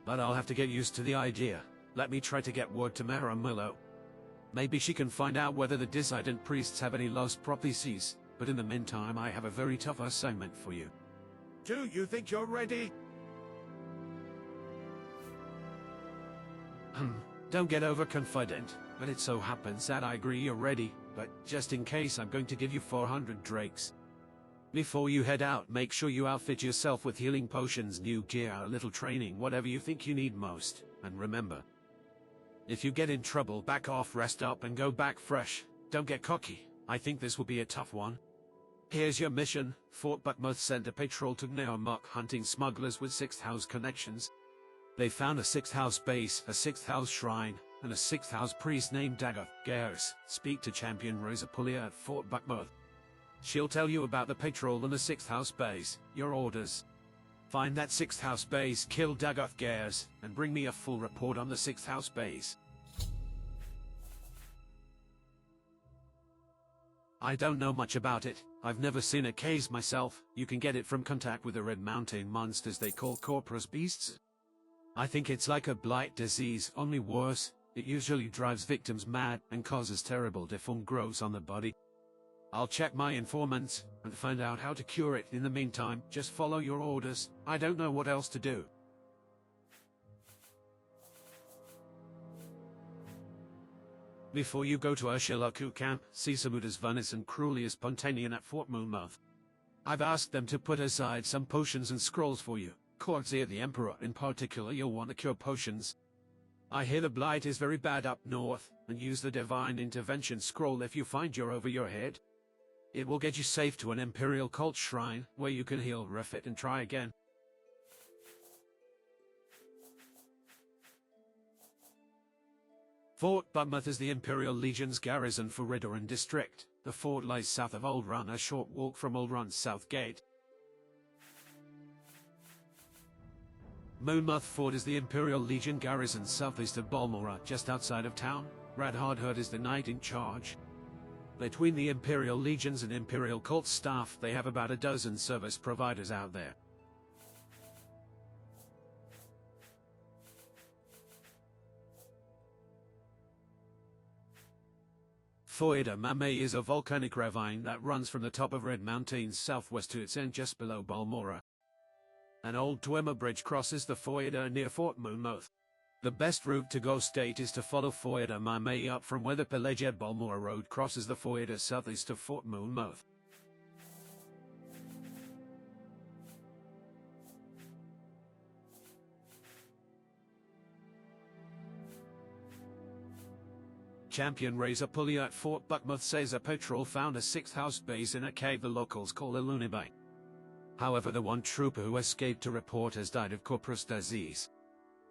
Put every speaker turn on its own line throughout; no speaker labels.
but I'll have to get used to the idea. Let me try to get word to Morrowind. Maybe she can find out whether the dissident priests have any lost prophecies, but in the meantime I have a very tough assignment for you.
Do you think you're ready?
Don't get overconfident, but it so happens that I agree you're ready, but just in case I'm going to give you 400 drakes. Before you head out, make sure you outfit yourself with healing potions, new gear, a little training, whatever you think you need most, and remember, if you get in trouble, back off, rest up, and go back fresh. Don't get cocky. I think this will be a tough one. Here's your mission. Fort Buckmouth sent a patrol to Neomuk hunting smugglers with 6th House connections. They found a 6th House base, a 6th House shrine, and a 6th House priest named Dagoth Gaius. Speak to Champion Rosapulia at Fort Buckmouth. She'll tell you about the patrol and the 6th House base. Your orders: find that 6th House base, kill Dagoth Gaius, and bring me a full report on the 6th House base. I don't know much about it. I've never seen a case myself. You can get it from contact with the Red Mountain monsters they call Corporous Beasts. I think it's like a blight disease, only worse. It usually drives victims mad and causes terrible deformed growths on the body. I'll check my informants and find out how to cure it. In the meantime, just follow your orders. I don't know what else to do. Before you go to Ursulaku camp, see Samudas Vanis and Crulius Pontanian at Fort Moonmouth. I've asked them to put aside some potions and scrolls for you. Courtier the Emperor in particular, you'll want to cure potions. I hear the blight is very bad up north, and use the Divine Intervention scroll if you find you're over your head. It will get you safe to an Imperial cult shrine, where you can heal, refit, and try again. Fort Buckmouth is the Imperial Legion's garrison for Ridoran district. The fort lies south of Old Run, a short walk from Old Run's south gate. Moonmouth Fort is the Imperial Legion garrison southeast of Balmora, just outside of town. Rad Hardhurt is the knight in charge. Between the Imperial Legions and Imperial cult staff, they have about a dozen service providers out there. Foida Mame is a volcanic ravine that runs from the top of Red Mountains southwest to its end just below Balmora. An old Dwemer bridge crosses the Foida near Fort Moonmouth. The best route to Ghost State is to follow Foida Mame up from where the Pelaged Balmora Road crosses the Foida southeast of Fort Moonmouth. Champion Razor Pulley at Fort Buckmouth says a patrol found a 6th House base in a cave the locals call a Lunibite. However, the one trooper who escaped to report has died of corporous disease.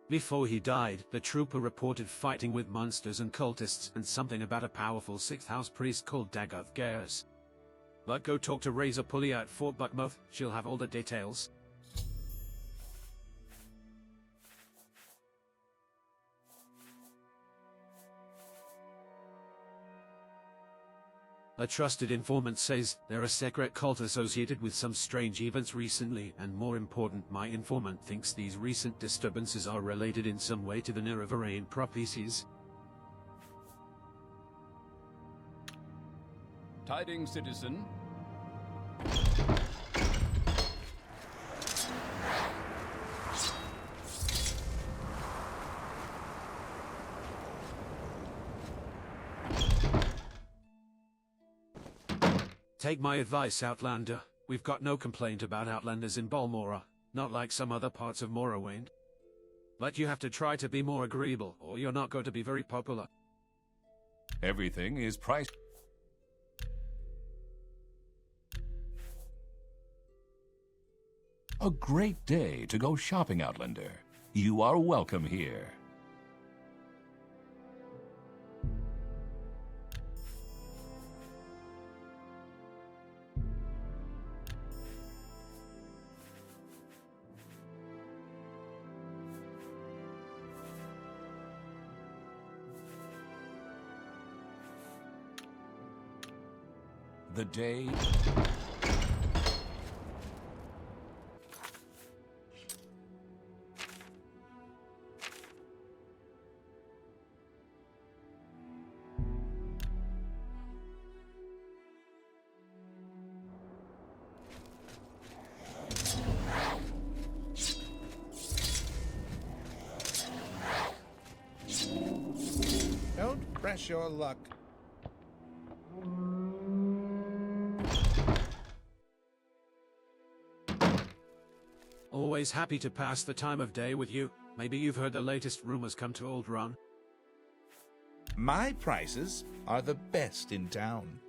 Before he died, the trooper reported fighting with monsters and cultists and something about a powerful 6th House priest called Dagoth Gaius. But go talk to Razor Pulley at Fort Buckmouth, she'll have all the details. A trusted informant says there are secret cult associated with some strange events recently, and more important, my informant thinks these recent disturbances are related in some way to the Nerevarine prophecies.
Tidings, citizen.
Take my advice, Outlander. We've got no complaint about Outlanders in Balmora, not like some other parts of Morrowind. But you have to try to be more agreeable, or you're not going to be very popular.
Everything is priced. A great day to go shopping, Outlander. You are welcome here. The day...
Press your luck.
Always happy to pass the time of day with you. Maybe you've heard the latest rumors come to Old Run.
My prices are the best in town.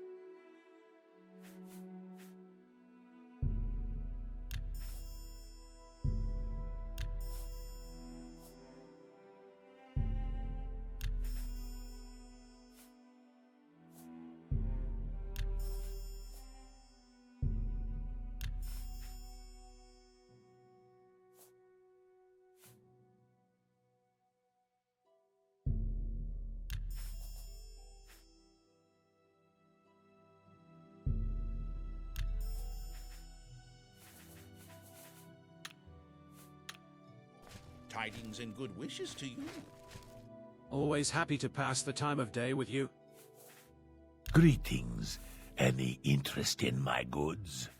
Tidings and good wishes to you.
Always happy to pass the time of day with you.
Greetings. Any interest in my goods?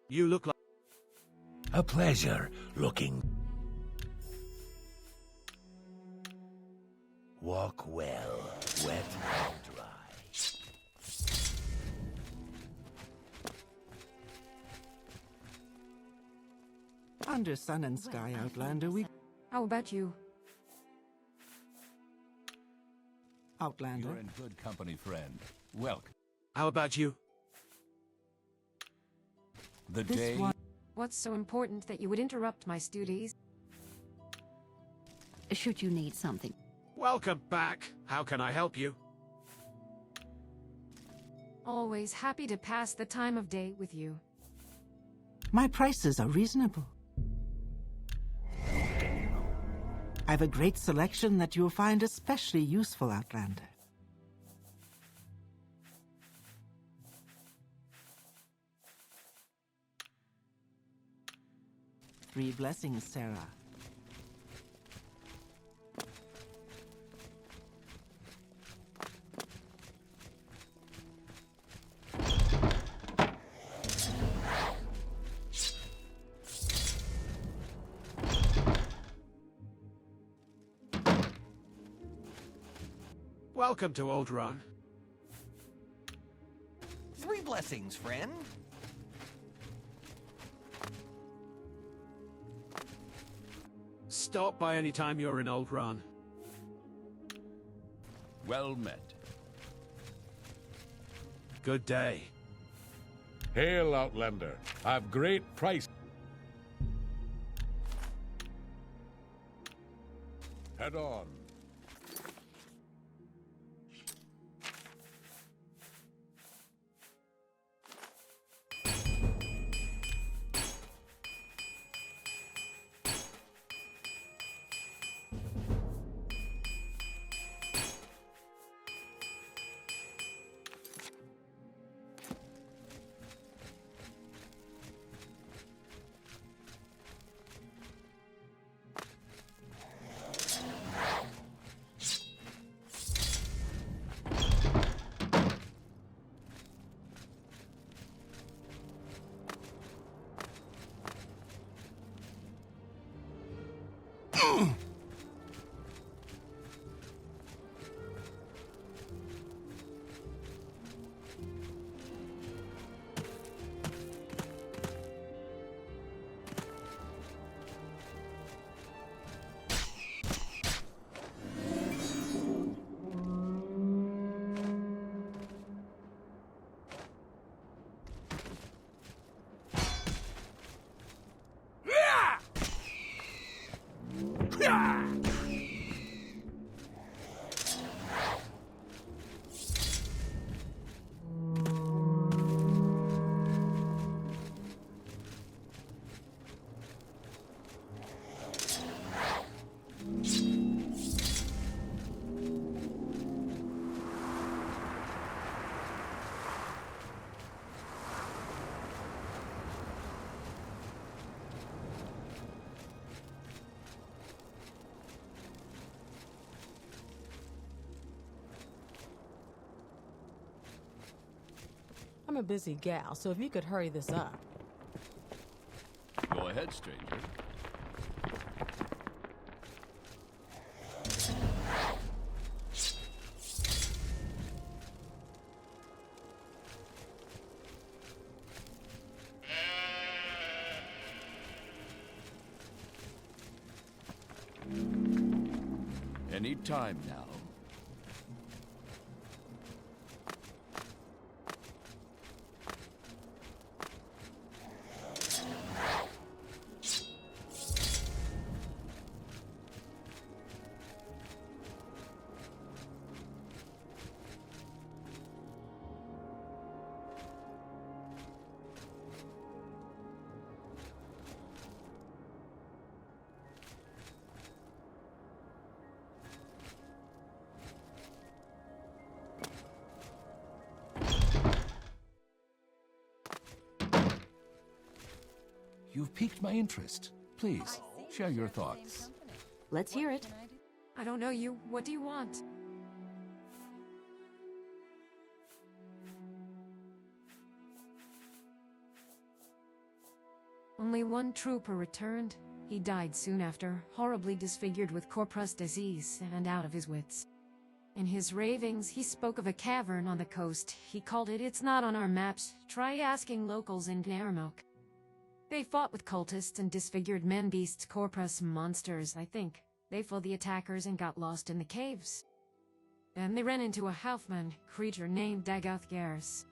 You look like...
A pleasure looking. Walk well, wet and dry.
Under sun and sky, Outlander,
How about you?
Outlander.
You're in good company, friend. Welcome.
How about you?
The
This
day...
one.
What's so important that you would interrupt my studies?
Should you need something.
Welcome back. How can I help you?
Always happy to pass the time of day with you.
My prices are reasonable. I've a great selection that you'll find especially useful, Outlander. 3 blessings, Sarah.
Welcome to Old Run.
3 blessings, friend.
Stop by any time you're in Old Run.
Well met.
Good day.
Hail, Outlander. I've great price. Head on.
I'm a busy gal, so if you could hurry this up.
Go ahead, stranger. Any time now. You've piqued my interest. Please, share your thoughts.
Let's hear it.
I don't know you. What do you want? Only one trooper returned. He died soon after, horribly disfigured with corpus disease and out of his wits. In his ravings, he spoke of a cavern on the coast. He called it, "It's not on our maps. Try asking locals in Gnaermok." They fought with cultists and disfigured men-beasts, corpus monsters, I think. They fought the attackers and got lost in the caves. Then they ran into a Halfman creature named Dagoth Gers.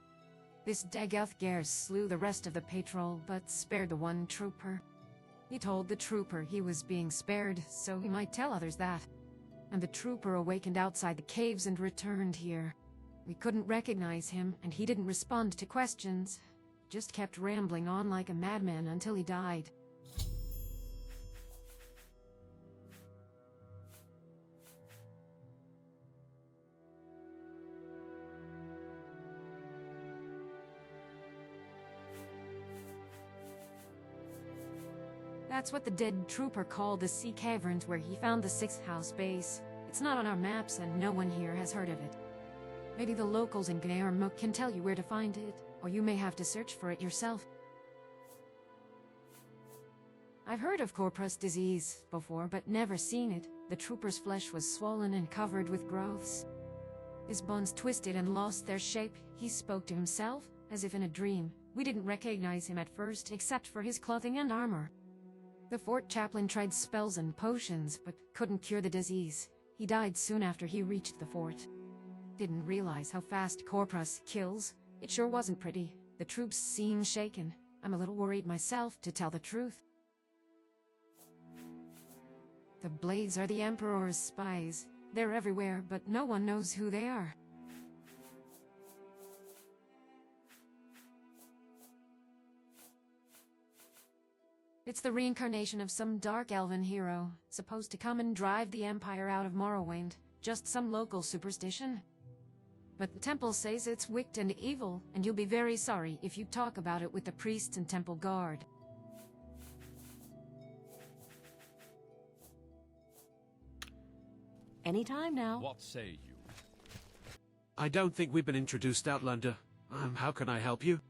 This Dagoth Gers slew the rest of the patrol, but spared the one trooper. He told the trooper he was being spared, so he might tell others that. And the trooper awakened outside the caves and returned here. We couldn't recognize him, and he didn't respond to questions. Just kept rambling on like a madman until he died. That's what the dead trooper called the Sea Caverns, where he found the 6th house base. It's not on our maps and no one here has heard of it. Maybe the locals in Gnaermok can tell you where to find it, or you may have to search for it yourself. I've heard of corpus disease before, but never seen it. The trooper's flesh was swollen and covered with growths. His bones twisted and lost their shape. He spoke to himself, as if in a dream. We didn't recognize him at first, except for his clothing and armor. The fort chaplain tried spells and potions, but couldn't cure the disease. He died soon after he reached the fort. Didn't realize how fast corpus kills. It sure wasn't pretty. The troops seem shaken. I'm a little worried myself, to tell the truth. The Blades are the Emperor's spies. They're everywhere, but no one knows who they are. It's the reincarnation of some dark elven hero, supposed to come and drive the Empire out of Morrowind. Just some local superstition. But the temple says it's wicked and evil, and you'll be very sorry if you talk about it with the priests and temple guard.
Anytime now.
What say you?
I don't think we've been introduced, Outlander. How can I help you?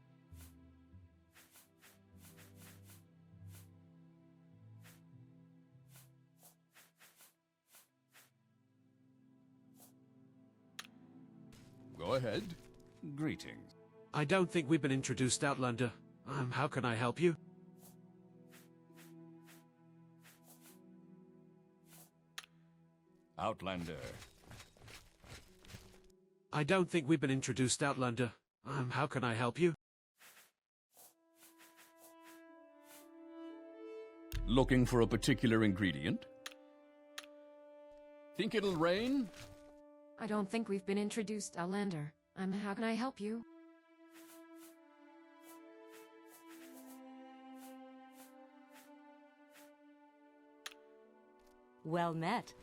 Go ahead. Greetings.
I don't think we've been introduced, Outlander. How can I help you?
Outlander.
I don't think we've been introduced, Outlander. How can I help you?
Looking for a particular ingredient? Think it'll rain?
I don't think we've been introduced, Outlander. How can I help you?
Well met.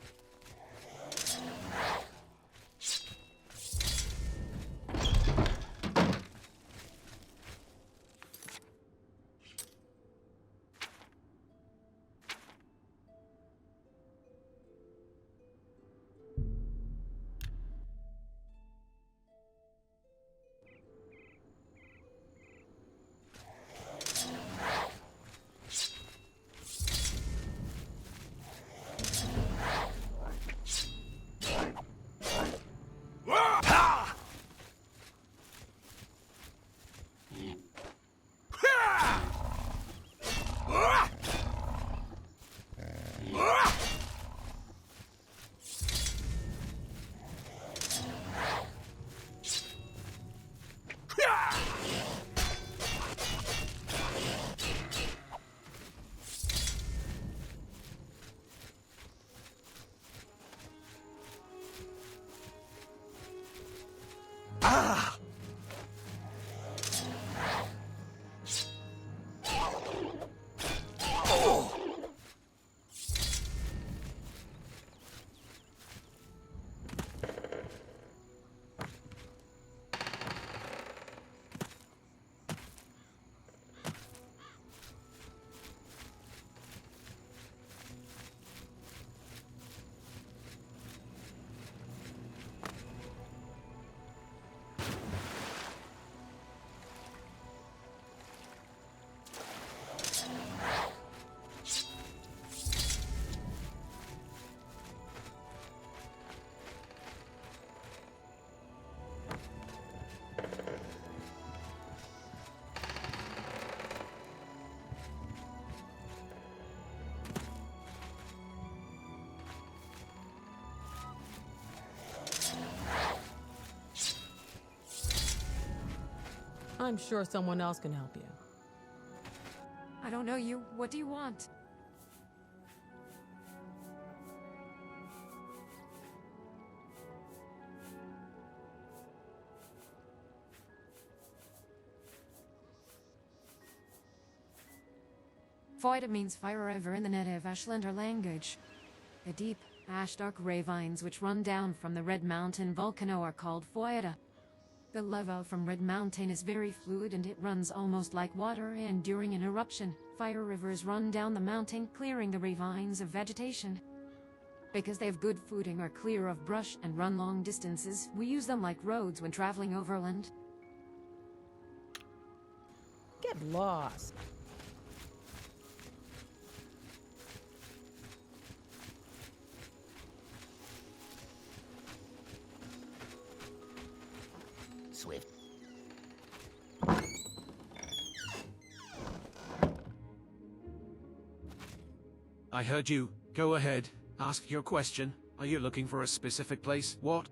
I'm sure someone else can help you.
I don't know you. What do you want? Foida means fire river in the native Ashlander language. The deep, ash-dark ravines which run down from the Red Mountain volcano are called Foida. The lava from Red Mountain is very fluid and it runs almost like water, and during an eruption, fire rivers run down the mountain, clearing the ravines of vegetation. Because they have good footing, are clear of brush, and run long distances, we use them like roads when traveling overland.
Get lost.
Swift.
I heard you. Go ahead. Ask your question. Are you looking for a specific place? What?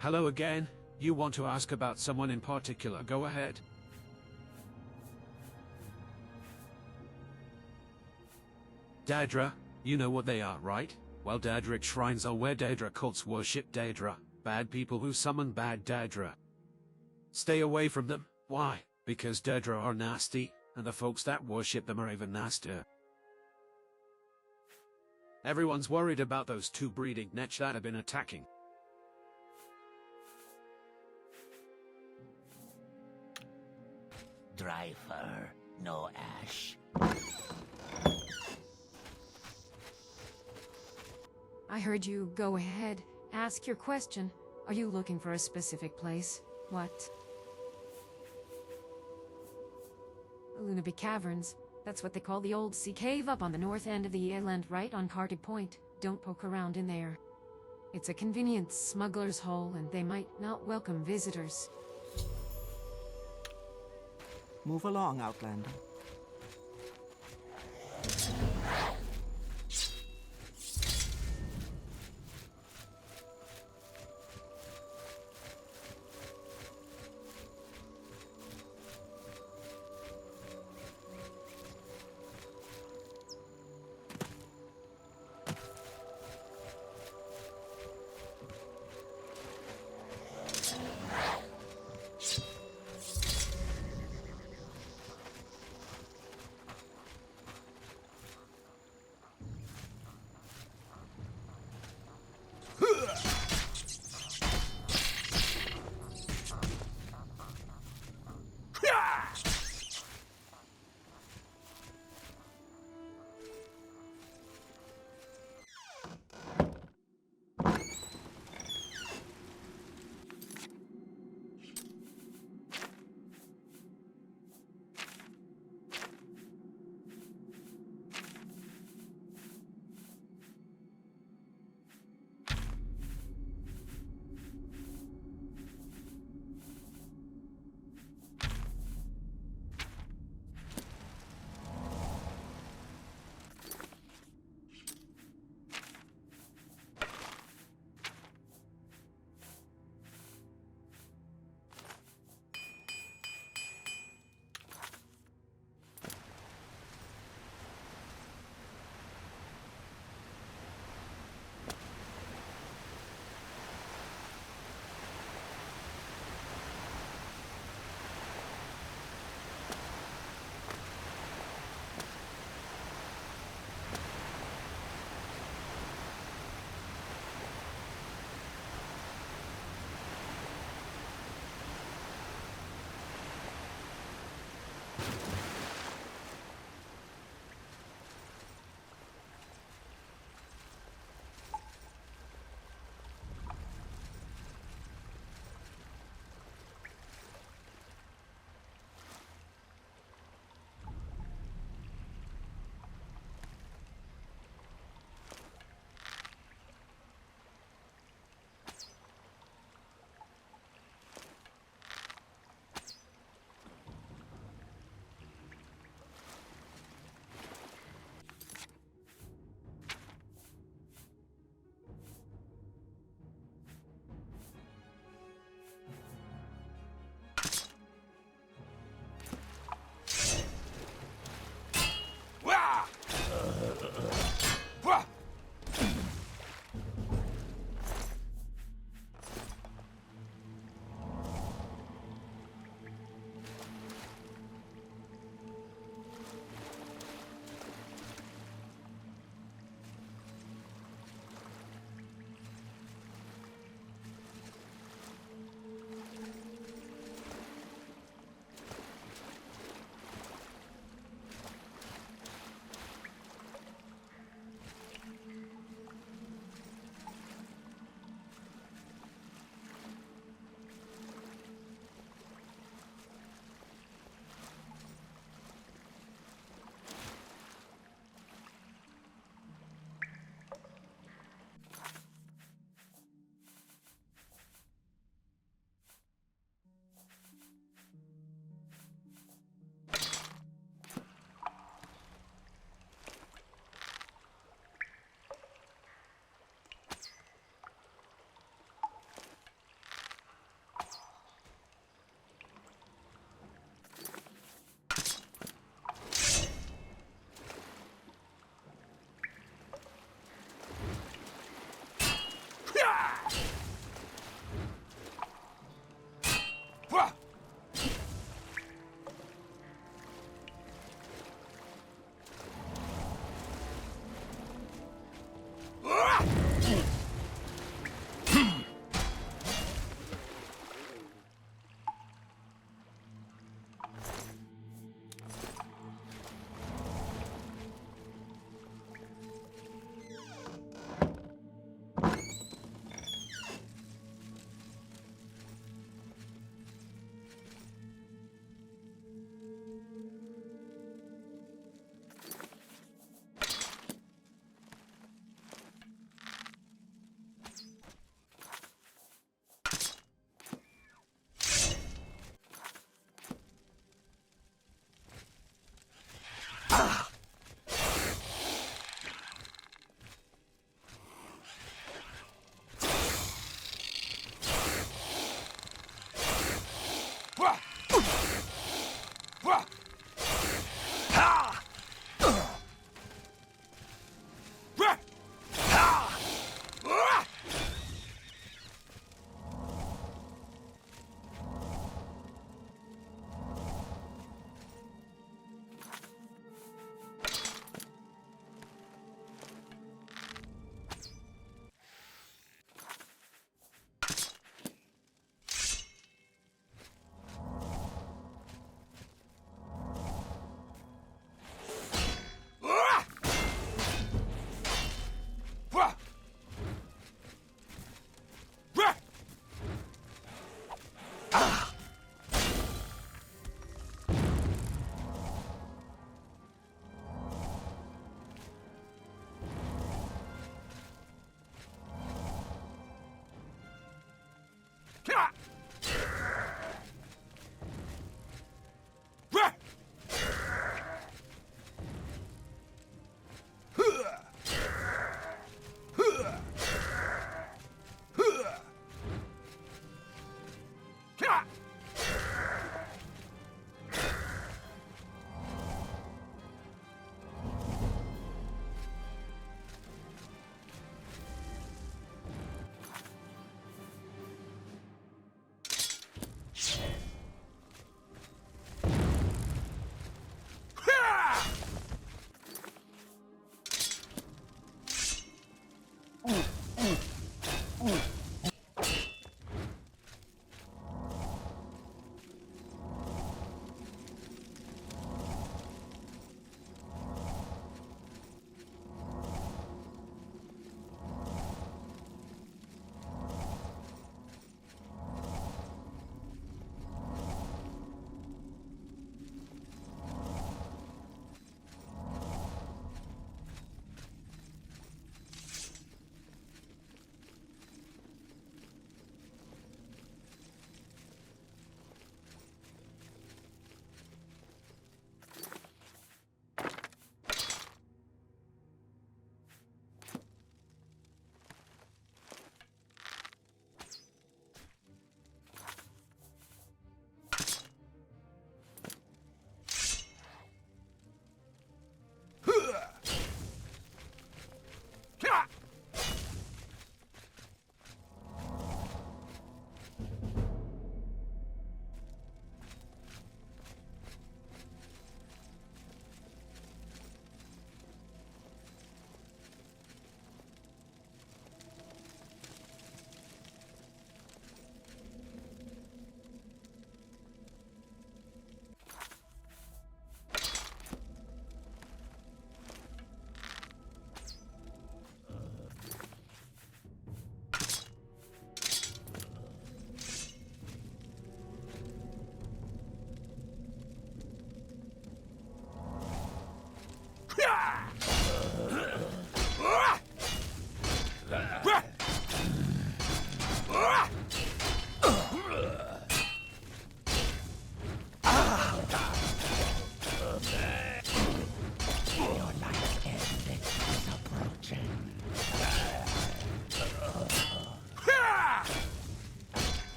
Hello again. You want to ask about someone in particular? Go ahead. Daedra, you know what they are, right? Well, Daedric shrines are where Daedra cults worship Daedra, bad people who summon bad Daedra. Stay away from them. Why? Because Daedra are nasty, and the folks that worship them are even nastier. Everyone's worried about those two breeding netch that have been attacking.
Dry fur, no ash.
I heard you. Go ahead. Ask your question. Are you looking for a specific place? What? Lunaby Caverns. That's what they call the old sea cave up on the north end of the island, right on Carty Point. Don't poke around in there. It's a convenient smuggler's hole, and they might not welcome visitors.
Move along, Outlander.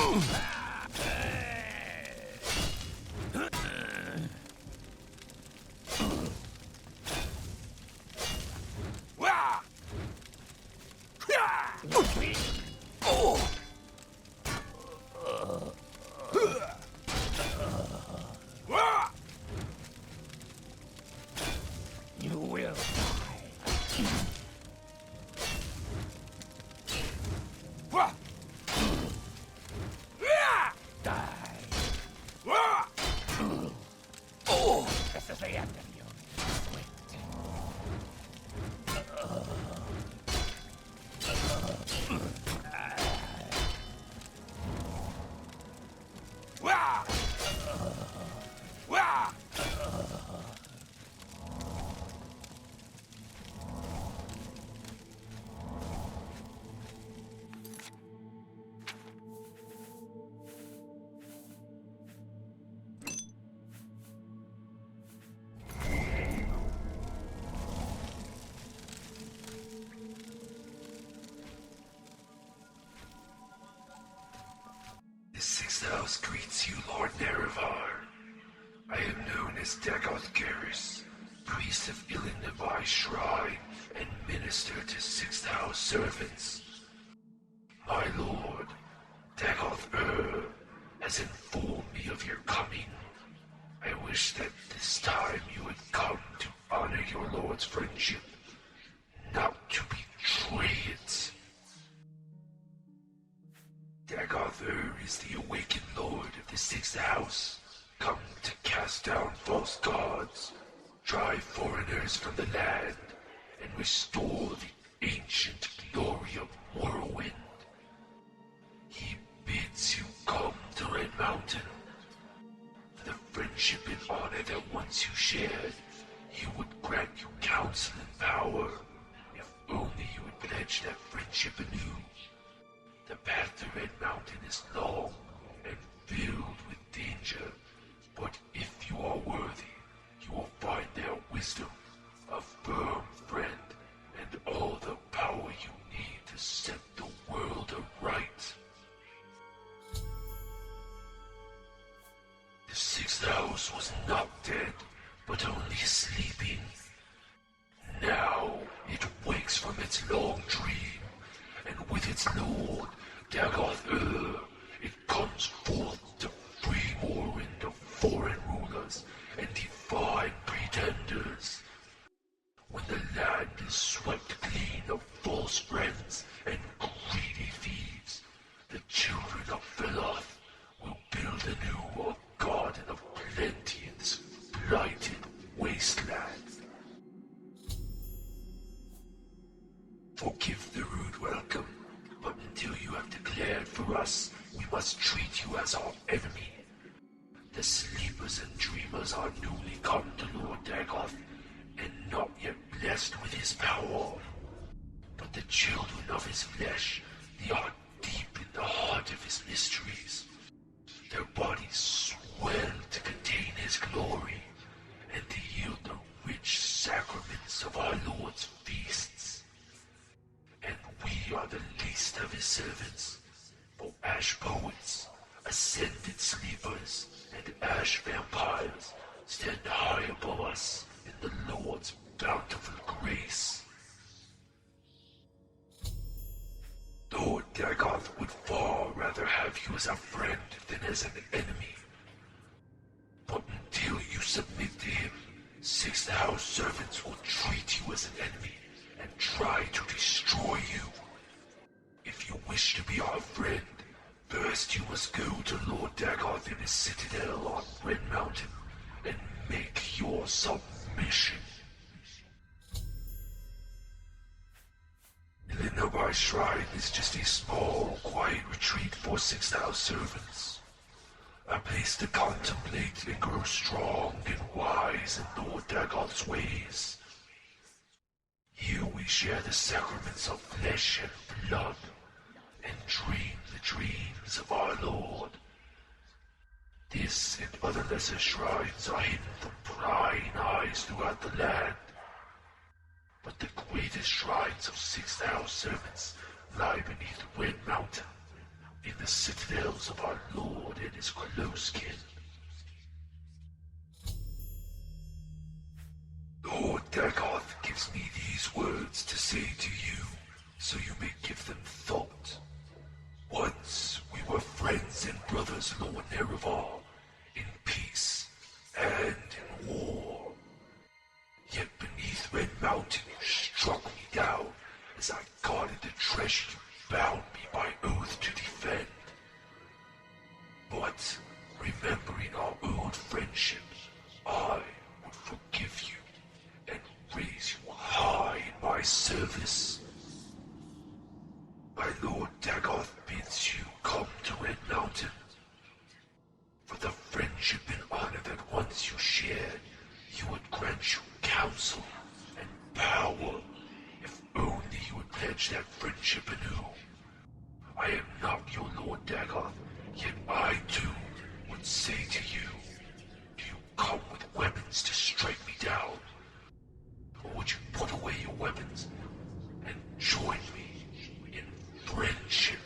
You will die. This is the end of you.
The Sixth House greets you, Lord Nerevar. I am known as Dagoth Garrus, priest of Ilinabai Shrine and minister to Sixth House servants. My lord, Dagoth has informed me of your coming. I wish that this time you had come to honor your lord's friendship, not to betray it. Dagoth is the awakened lord of the Sixth House, come to cast down false gods, drive foreigners from the land, and restore the ancient glory of Morrowind. He bids you come to Red Mountain. For the friendship and honor that once you shared, he would grant you counsel and power, if only you would pledge that friendship anew. The path to Red Mountain is long and filled with danger, but if you are worthy, you will find there wisdom, a firm friend, and all the power you need to set the world aright. The Sixth House was not dead, but only sleeping. Now it wakes from its long dream, and with its lord, Dagoth it comes forth to free Morrowind of foreign rulers and divine pretenders. When the land is swept clean of false friends and greedy thieves, the children of Veloth will build anew a garden of plenty in this blighted wasteland. Forgive the rude welcome, but until you have declared for us, we must treat you as our enemy. The sleepers and dreamers are newly come to Lord Dagoth, and not yet blessed with his power. But the children of his flesh, they are deep in the heart of his mysteries. Their bodies swell to contain his glory, and to yield the rich sacraments of our Lord's feasts. And we are the least of his servants, for ash poets, ascended sleepers, and ash vampires stand high above us in the Lord's bountiful grace. Lord Dagoth would far rather have you as a friend than as an enemy. But until you submit to him, Sixth House servants will treat you as an enemy and try to destroy you. If you wish to be our friend, first you must go to Lord Dagoth in his citadel on Red Mountain and make your submission. Ilinabai Shrine is just a small, quiet retreat for Sixth House servants. A place to contemplate and grow strong and wise in Lord Dagoth's ways. Here we share the sacraments of flesh and blood, and dream the dreams of our Lord. This and other lesser shrines are hidden from prying eyes throughout the land. But the greatest shrines of Sixth House servants lie beneath Red Mountain, in the citadels of is close kin. Lord Dagoth gives me these words to say to you, so you may give them thought. Once we were friends and brothers, Lord Nerevar, in peace and in war. Yet beneath Red Mountain you struck me down as I guarded the treasure you bound me by oath to defend. But remembering our old friendship, I would forgive you and raise you high in my service. My Lord Dagoth bids you come to Red Mountain. For the friendship and honor that once you shared, he would grant you counsel and power, if only you would pledge that friendship anew. I am not your Lord Dagoth, yet I too would say to you, do you come with weapons to strike me down? Or would you put away your weapons and join me in friendship?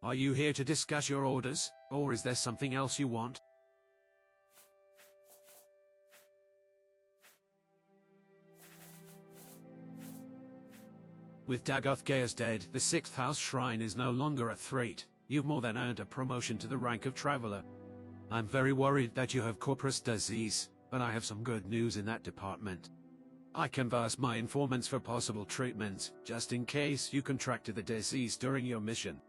Are you here to discuss your orders, or is there something else you want? With Dagoth Gaius dead, the 6th House Shrine is no longer a threat. You've more than earned a promotion to the rank of Traveler. I'm very worried that you have corpus disease, but I have some good news in that department. I canvassed my informants for possible treatments, just in case you contracted the disease during your mission.